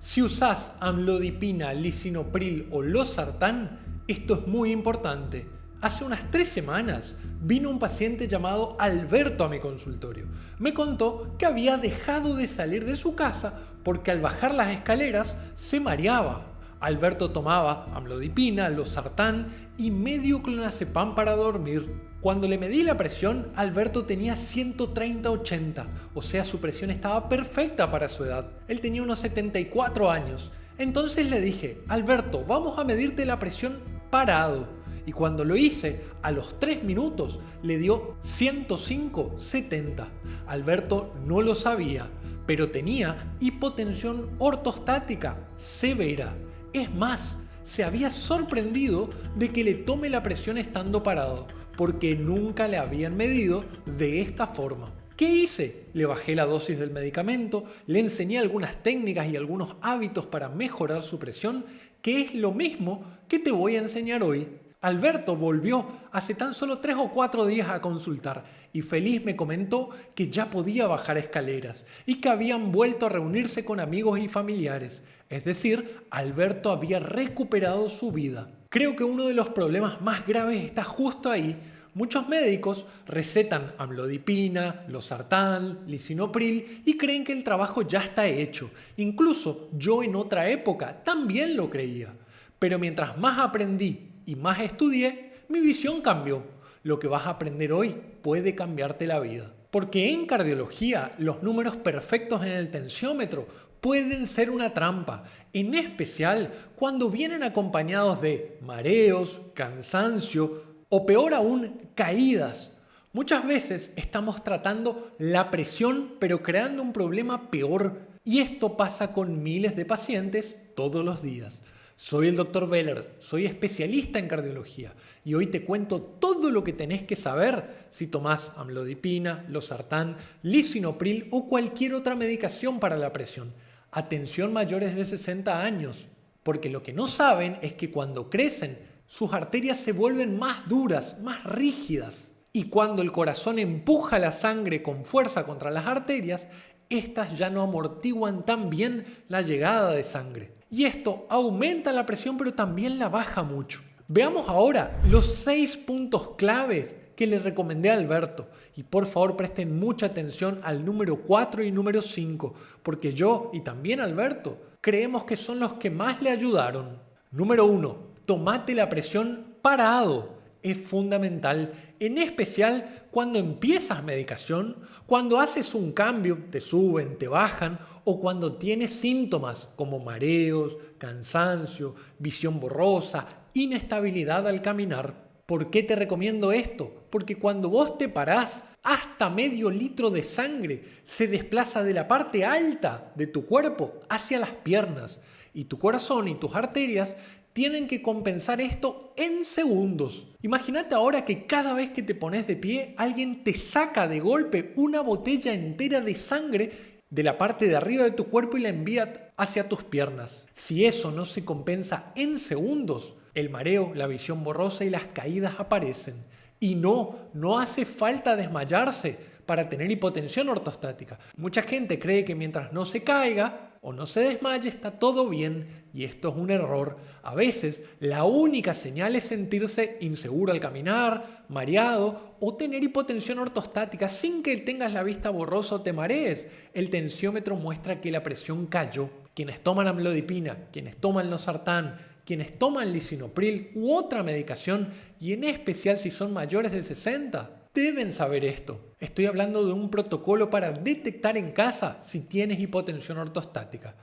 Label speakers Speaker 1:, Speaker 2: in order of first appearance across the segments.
Speaker 1: Si usás amlodipina, lisinopril o losartán, esto es muy importante. Hace unas 3 semanas vino un paciente llamado Alberto a mi consultorio. Me contó que había dejado de salir de su casa porque al bajar las escaleras se mareaba. Alberto tomaba amlodipina, losartán y medio clonazepam para dormir. Cuando le medí la presión, Alberto tenía 130/80, o sea, su presión estaba perfecta para su edad. Él tenía unos 74 años. Entonces le dije, Alberto, vamos a medirte la presión parado. Y cuando lo hice, a los 3 minutos le dio 105/70. Alberto no lo sabía, pero tenía hipotensión ortostática severa. Es más, se había sorprendido de que le tome la presión estando parado, porque nunca le habían medido de esta forma. ¿Qué hice? Le bajé la dosis del medicamento, le enseñé algunas técnicas y algunos hábitos para mejorar su presión, que es lo mismo que te voy a enseñar hoy. Alberto volvió hace tan solo 3 o 4 días a consultar y feliz me comentó que ya podía bajar escaleras y que habían vuelto a reunirse con amigos y familiares. Es decir, Alberto había recuperado su vida. Creo que uno de los problemas más graves está justo ahí. Muchos médicos recetan amlodipina, losartán, lisinopril y creen que el trabajo ya está hecho. Incluso yo en otra época también lo creía. Pero mientras más aprendí y más estudié, mi visión cambió. Lo que vas a aprender hoy puede cambiarte la vida. Porque en cardiología los números perfectos en el tensiómetro pueden ser una trampa, en especial cuando vienen acompañados de mareos, cansancio o peor aún, caídas. Muchas veces estamos tratando la presión pero creando un problema peor y esto pasa con miles de pacientes todos los días. Soy el Dr. Beller, soy especialista en cardiología y hoy te cuento todo lo que tenés que saber si tomás amlodipina, losartán, lisinopril o cualquier otra medicación para la presión. Atención mayores de 60 años, porque lo que no saben es que cuando crecen, sus arterias se vuelven más duras, más rígidas. Y cuando el corazón empuja la sangre con fuerza contra las arterias, estas ya no amortiguan tan bien la llegada de sangre. Y esto aumenta la presión pero también la baja mucho. Veamos ahora los 6 puntos claves que le recomendé a Alberto. Y por favor presten mucha atención al número 4 y número 5, porque yo y también Alberto creemos que son los que más le ayudaron. Número 1. Tomate la presión parado. Es fundamental, en especial cuando empiezas medicación, cuando haces un cambio, te suben, te bajan, o cuando tienes síntomas como mareos, cansancio, visión borrosa, inestabilidad al caminar. ¿Por qué te recomiendo esto? Porque cuando vos te parás, hasta medio litro de sangre se desplaza de la parte alta de tu cuerpo hacia las piernas y tu corazón y tus arterias tienen que compensar esto en segundos. Imagínate ahora que cada vez que te pones de pie, alguien te saca de golpe una botella entera de sangre de la parte de arriba de tu cuerpo y la envía hacia tus piernas. Si eso no se compensa en segundos, el mareo, la visión borrosa y las caídas aparecen. Y no hace falta desmayarse para tener hipotensión ortostática. Mucha gente cree que mientras no se caiga o no se desmaye está todo bien y esto es un error. A veces la única señal es sentirse inseguro al caminar, mareado o tener hipotensión ortostática sin que tengas la vista borrosa o te marees. El tensiómetro muestra que la presión cayó. Quienes toman amlodipina, quienes toman losartán, quienes toman lisinopril u otra medicación y en especial si son mayores de 60, deben saber esto. Estoy hablando de un protocolo para detectar en casa si tienes hipotensión ortostática.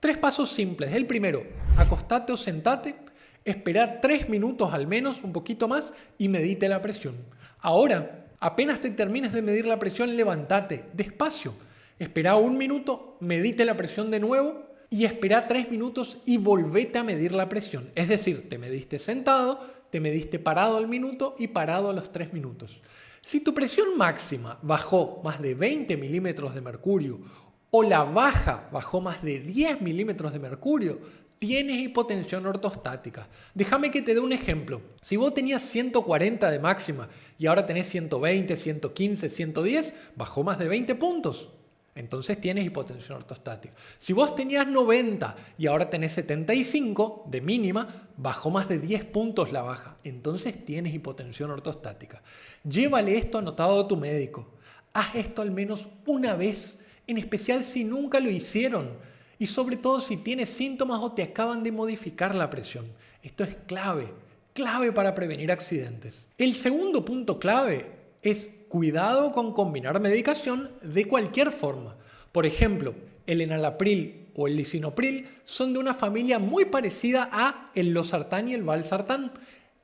Speaker 1: 3 pasos simples. El primero, acostate o sentate, espera 3 minutos al menos, un poquito más, y medite la presión. Ahora, apenas te termines de medir la presión, levántate despacio. Espera 1 minuto, medite la presión de nuevo y espera 3 minutos y volvete a medir la presión. Es decir, te mediste sentado, te mediste parado al minuto y parado a los 3 minutos. Si tu presión máxima bajó más de 20 milímetros de mercurio o la baja bajó más de 10 milímetros de mercurio, tienes hipotensión ortostática. Déjame que te dé un ejemplo. Si vos tenías 140 de máxima y ahora tenés 120, 115, 110, bajó más de 20 puntos. entonces tienes hipotensión ortostática. Si vos tenías 90 y ahora tenés 75 de mínima, bajó más de 10 puntos la baja, entonces tienes hipotensión ortostática. Llévale esto anotado a tu médico. Haz esto al menos una vez, en especial si nunca lo hicieron y sobre todo si tienes síntomas o te acaban de modificar la presión. Esto es clave para prevenir accidentes. El segundo punto clave es cuidado con combinar medicación de cualquier forma. Por ejemplo, el enalapril o el lisinopril son de una familia muy parecida a el losartán y el valsartán.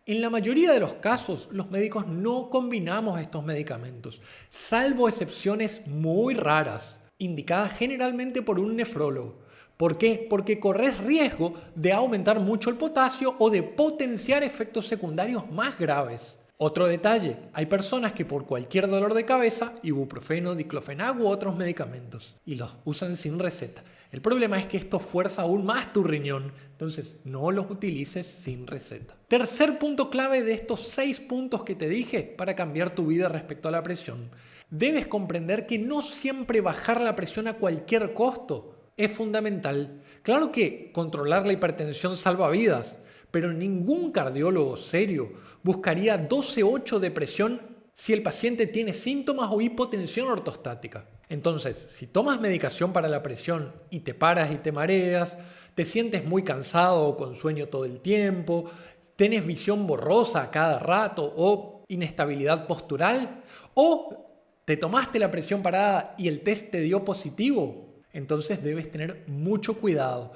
Speaker 1: En la mayoría de los casos, los médicos no combinamos estos medicamentos, salvo excepciones muy raras, indicadas generalmente por un nefrólogo. ¿Por qué? Porque corres riesgo de aumentar mucho el potasio o de potenciar efectos secundarios más graves. Otro detalle, hay personas que por cualquier dolor de cabeza, ibuprofeno, diclofenac u otros medicamentos, y los usan sin receta. El problema es que esto fuerza aún más tu riñón, entonces no los utilices sin receta. Tercer punto clave de estos 6 puntos que te dije para cambiar tu vida respecto a la presión. Debes comprender que no siempre bajar la presión a cualquier costo es fundamental. Claro que controlar la hipertensión salva vidas, pero ningún cardiólogo serio buscaría 12,8 de presión si el paciente tiene síntomas o hipotensión ortostática. Entonces, si tomas medicación para la presión y te paras y te mareas, te sientes muy cansado o con sueño todo el tiempo, tienes visión borrosa a cada rato o inestabilidad postural, o te tomaste la presión parada y el test te dio positivo, entonces debes tener mucho cuidado.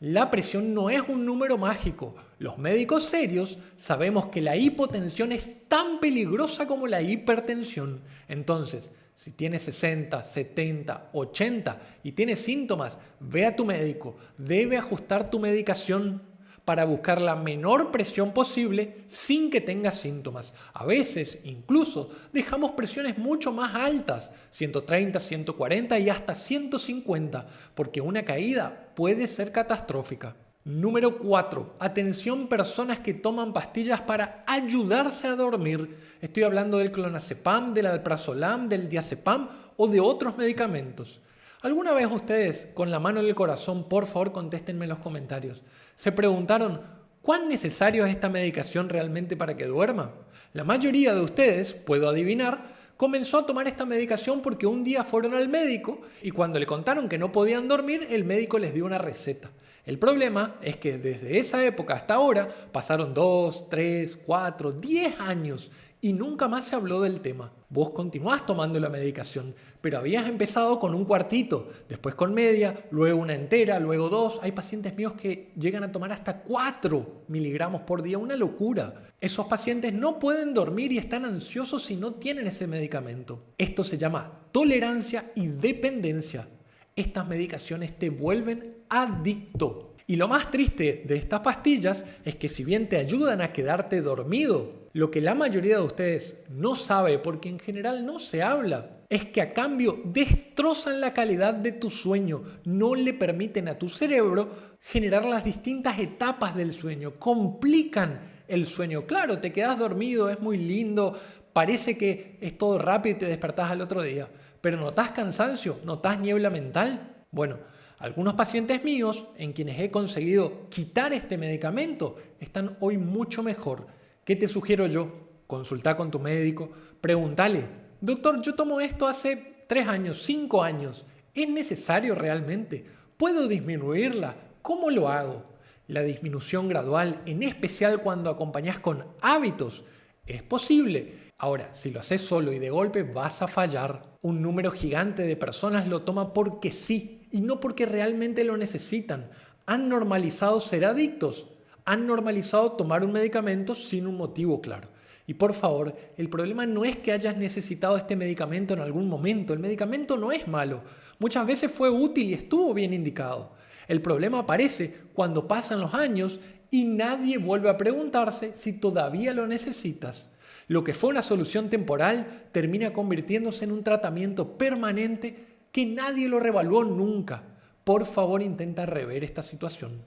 Speaker 1: La presión no es un número mágico. Los médicos serios sabemos que la hipotensión es tan peligrosa como la hipertensión. Entonces, si tienes 60, 70, 80 y tienes síntomas, ve a tu médico. Debe ajustar tu medicación para buscar la menor presión posible sin que tengas síntomas. A veces, incluso, dejamos presiones mucho más altas, 130, 140 y hasta 150, porque una caída puede ser catastrófica. Número 4. Atención personas que toman pastillas para ayudarse a dormir. Estoy hablando del clonazepam, del alprazolam, del diazepam o de otros medicamentos. ¿Alguna vez ustedes, con la mano en el corazón, por favor contéstenme en los comentarios, se preguntaron cuán necesario es esta medicación realmente para que duerma? La mayoría de ustedes, puedo adivinar, comenzó a tomar esta medicación porque un día fueron al médico y cuando le contaron que no podían dormir, el médico les dio una receta. El problema es que desde esa época hasta ahora pasaron 2, 3, 4, 10 años y nunca más se habló del tema. Vos continuás tomando la medicación, pero habías empezado con un cuartito, después con media, luego una entera, luego 2. Hay pacientes míos que llegan a tomar hasta 4 miligramos por día, una locura. Esos pacientes no pueden dormir y están ansiosos si no tienen ese medicamento. Esto se llama tolerancia y dependencia. Estas medicaciones te vuelven adicto. Y lo más triste de estas pastillas es que si bien te ayudan a quedarte dormido, lo que la mayoría de ustedes no sabe, porque en general no se habla, es que a cambio destrozan la calidad de tu sueño, no le permiten a tu cerebro generar las distintas etapas del sueño, complican el sueño. Claro, te quedas dormido, es muy lindo, parece que es todo rápido y te despertás al otro día, pero ¿notás cansancio? ¿Notás niebla mental? Bueno, algunos pacientes míos, en quienes he conseguido quitar este medicamento, están hoy mucho mejor. ¿Qué te sugiero yo? Consulta con tu médico, pregúntale, doctor, yo tomo esto hace 3 años, 5 años, ¿es necesario realmente? ¿Puedo disminuirla? ¿Cómo lo hago? La disminución gradual, en especial cuando acompañas con hábitos, es posible. Ahora, si lo haces solo y de golpe vas a fallar. Un número gigante de personas lo toma porque sí y no porque realmente lo necesitan. Han normalizado ser adictos. Han normalizado tomar un medicamento sin un motivo claro. Y por favor, el problema no es que hayas necesitado este medicamento en algún momento. El medicamento no es malo. Muchas veces fue útil y estuvo bien indicado. El problema aparece cuando pasan los años y nadie vuelve a preguntarse si todavía lo necesitas. Lo que fue una solución temporal termina convirtiéndose en un tratamiento permanente que nadie lo revaluó nunca. Por favor, intenta rever esta situación.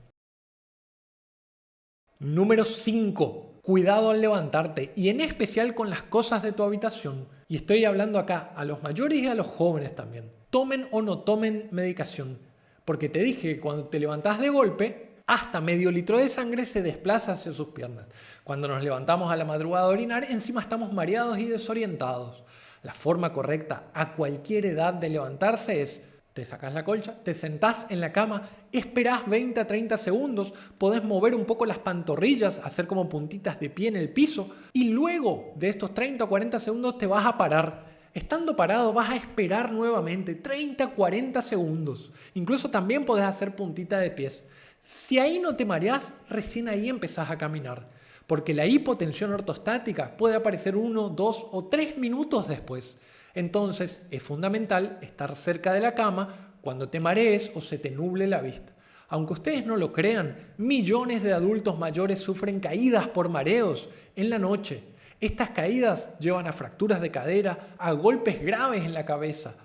Speaker 1: Número 5. cuidado al levantarte y en especial con las cosas de tu habitación. Y estoy hablando acá a los mayores y a los jóvenes también. Tomen o no tomen medicación. Porque te dije que cuando te levantás de golpe, hasta medio litro de sangre se desplaza hacia sus piernas. Cuando nos levantamos a la madrugada a orinar, encima estamos mareados y desorientados. La forma correcta a cualquier edad de levantarse es: te sacás la colcha, te sentás en la cama, esperás 20 a 30 segundos, podés mover un poco las pantorrillas, hacer como puntitas de pie en el piso y luego de estos 30 o 40 segundos te vas a parar. Estando parado vas a esperar nuevamente 30 a 40 segundos. Incluso también podés hacer puntita de pies. Si ahí no te mareás, recién ahí empezás a caminar. Porque la hipotensión ortostática puede aparecer 1, 2 o 3 minutos después. Entonces es fundamental estar cerca de la cama cuando te marees o se te nuble la vista. Aunque ustedes no lo crean, millones de adultos mayores sufren caídas por mareos en la noche. Estas caídas llevan a fracturas de cadera, a golpes graves en la cabeza.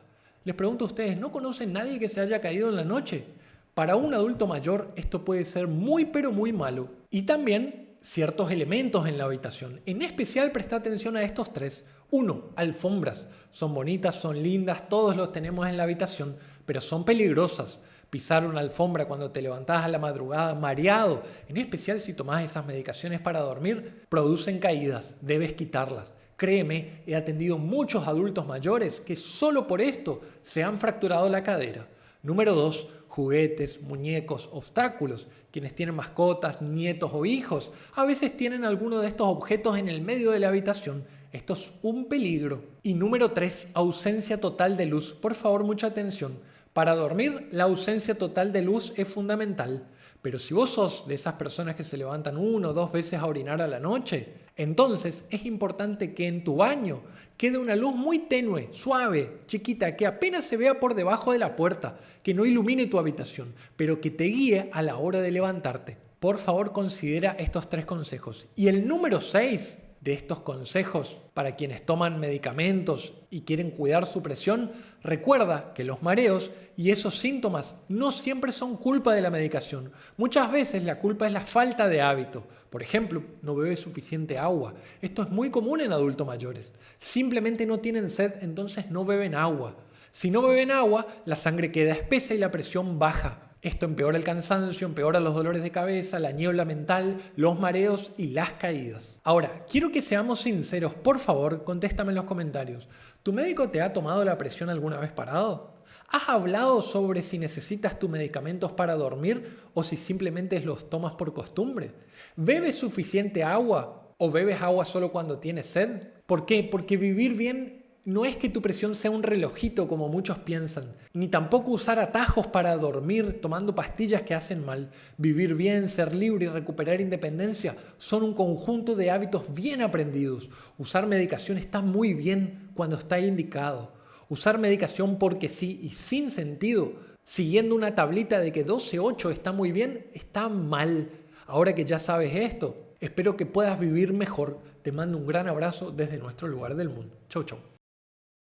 Speaker 1: Les pregunto a ustedes, ¿no conocen a nadie que se haya caído en la noche? Para un adulto mayor esto puede ser muy pero muy malo. Y también ciertos elementos en la habitación. En especial presta atención a estos tres. 1. Alfombras. Son bonitas, son lindas, todos los tenemos en la habitación, pero son peligrosas. Pisar una alfombra cuando te levantás a la madrugada mareado, en especial si tomás esas medicaciones para dormir, producen caídas, debes quitarlas. Créeme, he atendido muchos adultos mayores que solo por esto se han fracturado la cadera. Número 2. Juguetes, muñecos, obstáculos. Quienes tienen mascotas, nietos o hijos, a veces tienen alguno de estos objetos en el medio de la habitación. Esto es un peligro. Y número 3. Ausencia total de luz. Por favor, mucha atención. Para dormir, la ausencia total de luz es fundamental. Pero si vos sos de esas personas que se levantan 1 o 2 veces a orinar a la noche, entonces es importante que en tu baño quede una luz muy tenue, suave, chiquita, que apenas se vea por debajo de la puerta, que no ilumine tu habitación, pero que te guíe a la hora de levantarte. Por favor, considera estos 3 consejos. Y el número 6 de estos consejos para quienes toman medicamentos y quieren cuidar su presión, recuerda que los mareos y esos síntomas no siempre son culpa de la medicación. Muchas veces la culpa es la falta de hábito. Por ejemplo, no bebes suficiente agua. Esto es muy común en adultos mayores. Simplemente no tienen sed, entonces no beben agua. Si no beben agua, la sangre queda espesa y la presión baja. Esto empeora el cansancio, empeora los dolores de cabeza, la niebla mental, los mareos y las caídas. Ahora, quiero que seamos sinceros. Por favor, contéstame en los comentarios. ¿Tu médico te ha tomado la presión alguna vez parado? ¿Has hablado sobre si necesitas tus medicamentos para dormir o si simplemente los tomas por costumbre? ¿Bebes suficiente agua o bebes agua solo cuando tienes sed? ¿Por qué? Porque vivir bien no es que tu presión sea un relojito como muchos piensan, ni tampoco usar atajos para dormir tomando pastillas que hacen mal. Vivir bien, ser libre y recuperar independencia son un conjunto de hábitos bien aprendidos. Usar medicación está muy bien cuando está indicado. Usar medicación porque sí y sin sentido, siguiendo una tablita de que 12-8 está muy bien, está mal. Ahora que ya sabes esto, espero que puedas vivir mejor. Te mando un gran abrazo desde nuestro lugar del mundo. Chau, chau.